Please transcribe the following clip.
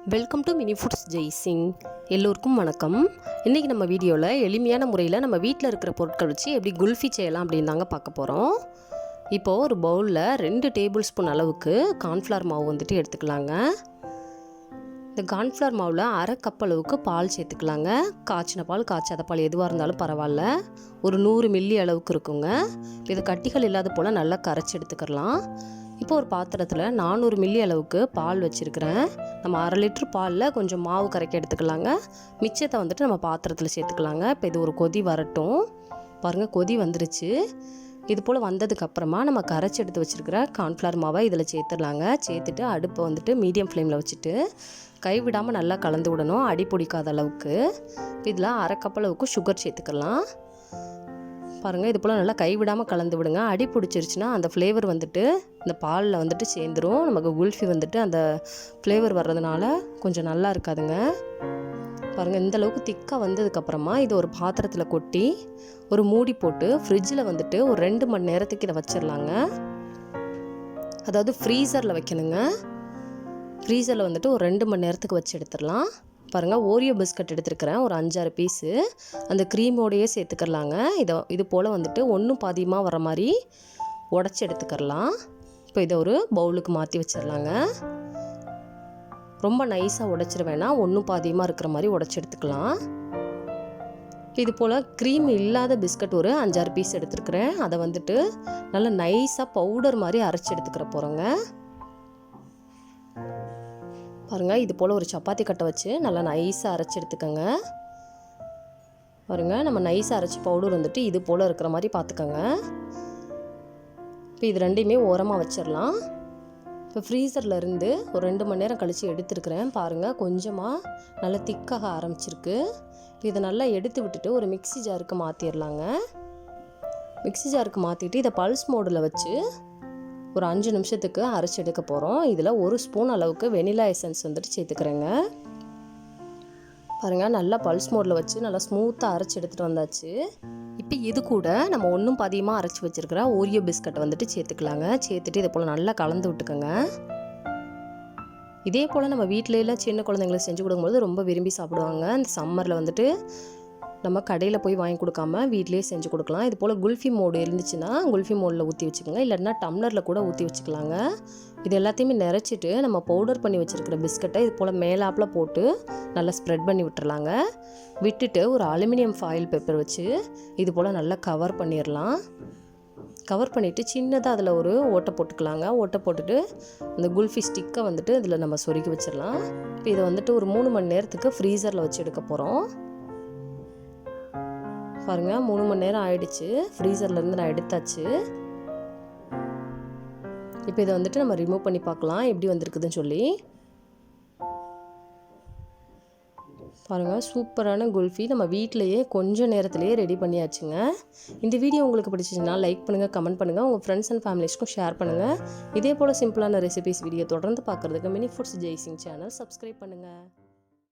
Welcome to mini foods Jaisingh. எல்லோருக்கும் வணக்கம். இன்றைக்கி நம்ம வீடியோவில் எளிமையான முறையில் நம்ம வீட்டில் இருக்கிற பொருட்கள் வச்சு எப்படி குல்ஃபி செய்யலாம் அப்படின்னு தாங்க பார்க்க போகிறோம். இப்போது ஒரு பவுலில் 2 டேபிள் ஸ்பூன் அளவுக்கு கார்ன்ஃப்ளவர் மாவு வந்துட்டு எடுத்துக்கலாங்க. இந்த கார்ன்ஃப்ளவர் மாவில் அரை கப் அளவுக்கு பால் சேர்த்துக்கலாங்க. காய்ச்சின பால் காய்ச்சாத பால் எதுவாக இருந்தாலும் பரவாயில்ல. ஒரு 100 மில்லி அளவுக்கு இருக்குங்க. இதை கட்டிகள் இல்லாத போல் நல்லா கரைச்சி எடுத்துக்கலாம். இப்போ ஒரு பாத்திரத்தில் 400 மில்லி அளவுக்கு பால் வச்சுருக்கிறேன். நம்ம 1/2 லிட்டர் பாலில் கொஞ்சம் மாவு கரைக்க எடுத்துக்கலாங்க. மிச்சத்தை வந்துட்டு நம்ம பாத்திரத்தில் சேர்த்துக்கலாங்க. இப்போ இது ஒரு கொதி வரட்டும். பாருங்கள், கொதி வந்துருச்சு. இது போல் வந்ததுக்கப்புறமா நம்ம கரைச்சி எடுத்து வச்சுருக்கிற கார்ன்ஃப்ளவர் மாவை இதில் சேர்த்துடலாங்க. சேர்த்துட்டு அடுப்பை வந்துட்டு மீடியம் ஃப்ளேமில் வச்சுட்டு கைவிடாமல் நல்லா கலந்து விடணும், அடி பிடிக்காத அளவுக்கு. இதில் அரை கப் அளவுக்கு சுகர் சேர்த்துக்கலாம். பாருங்கள், இது போல் நல்லா கைவிடாமல் கலந்து விடுங்க. அடி பிடிச்சிருச்சுன்னா அந்த ஃப்ளேவர் வந்துட்டு இந்த பாலில் வந்துட்டு சேர்ந்துடும். நமக்கு குல்ஃபி வந்துட்டு அந்த ஃப்ளேவர் வர்றதுனால கொஞ்சம் நல்லா இருக்காதுங்க. பாருங்கள், இந்தளவுக்கு திக்காக வந்ததுக்கப்புறமா இது ஒரு பாத்திரத்தில் கொட்டி ஒரு மூடி போட்டு ஃப்ரிட்ஜில் வந்துட்டு ஒரு 2 மணி நேரத்துக்கு இதை வச்சிடலாங்க. அதாவது ஃப்ரீசரில் வைக்கணுங்க. ஃப்ரீசரில் வந்துட்டு ஒரு 2 மணி நேரத்துக்கு வச்சு எடுத்துடலாம். பாருங்கள், ஓரியோ பிஸ்கட் எடுத்துருக்கிறேன், ஒரு 5-6 பீஸு. அந்த க்ரீமோடையே சேர்த்துக்கலாங்க. இது போல் வந்துட்டு ஒன்றும் பாதியமாக வர மாதிரி உடச்சி எடுத்துக்கலாம். இப்போ இதை ஒரு பவுலுக்கு மாற்றி வச்சிடலாங்க. ரொம்ப நைஸாக உடைச்சிட வேணாம், ஒன்றும் பாதியமாக இருக்கிற மாதிரி உடச்சி எடுத்துக்கலாம். இது போல் க்ரீம் இல்லாத பிஸ்கட் ஒரு 5-6 பீஸ் எடுத்துருக்கிறேன். அதை வந்துட்டு நல்லா நைஸாக பவுடர் மாதிரி அரைச்சி எடுத்துக்கிற போகிறோங்க. பாருங்கள், இது போல் ஒரு சப்பாத்தி கட்டை வச்சு நல்லா நைஸாக அரைச்சி எடுத்துக்கோங்க. பாருங்கள், நம்ம நைஸாக அரைச்சி பவுடர் வந்துட்டு இது போல் இருக்கிற மாதிரி பார்த்துக்கோங்க. இப்போ இது ரெண்டையுமே ஓரமாக வச்சிடலாம். இப்போ ஃப்ரீசரில் இருந்து ஒரு 2 மணி நேரம் கழித்து எடுத்துருக்கிறேன். பாருங்கள், கொஞ்சமாக நல்லா திக்காக ஆரம்பிச்சிருக்கு. இதை நல்லா எடுத்து விட்டுட்டு ஒரு மிக்ஸி ஜாருக்கு மாற்றிடலாங்க. மிக்ஸி ஜாருக்கு மாற்றிட்டு இதை பல்ஸ் மோடில் வச்சு ஒரு 5 நிமிஷத்துக்கு அரைச்சி எடுக்க போகிறோம். இதில் 1 ஸ்பூன் அளவுக்கு வெனிலா எசன்ஸ் வந்துட்டு சேர்த்துக்கிறேங்க. பாருங்கள், நல்லா பல்ஸ் மோடில் வச்சு நல்லா ஸ்மூத்தாக அரைச்சி எடுத்துகிட்டு வந்தாச்சு. இப்போ இது கூட நம்ம ஒன்றும் பாதியமாக அரைச்சி வச்சுருக்கிற ஓரியோ பிஸ்கட்டை வந்துட்டு சேர்த்துக்கலாங்க. சேர்த்துட்டு இதை போல் நல்லா கலந்து விட்டுக்கோங்க. இதே போல் நம்ம வீட்டிலலாம் சின்ன குழந்தைங்களுக்கு செஞ்சு கொடுக்கும்போது ரொம்ப விரும்பி சாப்பிடுவாங்க. இந்த சம்மரில் வந்துட்டு நம்ம கடையில் போய் வாங்கி கொடுக்காம வீட்டிலே செஞ்சு கொடுக்கலாம். இது போல் குல்ஃபி மோடு இருந்துச்சுன்னா குல்ஃபி மோடில் ஊற்றி வச்சுக்கோங்க, இல்லைன்னா டம்ளரில் கூட ஊற்றி வச்சுக்கலாங்க. இது எல்லாத்தையுமே நிறச்சிட்டு நம்ம பவுடர் பண்ணி வச்சுருக்கிற பிஸ்கட்டை இது போல் மேலாப்பில் போட்டு நல்லா ஸ்ப்ரெட் பண்ணி விட்டுறலாங்க. விட்டுட்டு ஒரு அலுமினியம் ஃபாயில் பேப்பர் வச்சு இது போல் நல்லா கவர் பண்ணிடலாம். கவர் பண்ணிவிட்டு சின்னதாக அதில் ஒரு ஓட்டை போட்டுக்கலாங்க. ஓட்டை போட்டுட்டு அந்த குல்ஃபி ஸ்டிக்கை வந்துட்டு இதில் நம்ம சொருகி வச்சிடலாம். இப்போ இதை வந்துட்டு ஒரு 3 மணி நேரத்துக்கு ஃப்ரீசரில் வச்சு எடுக்க போகிறோம். பாருங்கள், 3 மணி நேரம் ஆயிடுச்சு. ஃப்ரீசர்லேருந்து நான் எடுத்தாச்சு. இப்போ இதை வந்துட்டு நம்ம ரிமூவ் பண்ணி பார்க்கலாம் எப்படி வந்திருக்குதுன்னு சொல்லி. பாருங்கள், சூப்பரான குல்ஃபி நம்ம வீட்டிலையே கொஞ்சம் நேரத்துலேயே ரெடி பண்ணியாச்சுங்க. இந்த வீடியோ உங்களுக்கு பிடிச்சிச்சுன்னா லைக் பண்ணுங்கள், கமெண்ட் பண்ணுங்கள், உங்கள் ஃப்ரெண்ட்ஸ் அண்ட் ஃபேமிலிஸ்க்கும் ஷேர் பண்ணுங்கள். இதே போல் சிம்பிளான ரெசிபிஸ் வீடியோ தொடர்ந்து பார்க்குறதுக்கு mini foods Jaisingh channel subscribe பண்ணுங்கள்.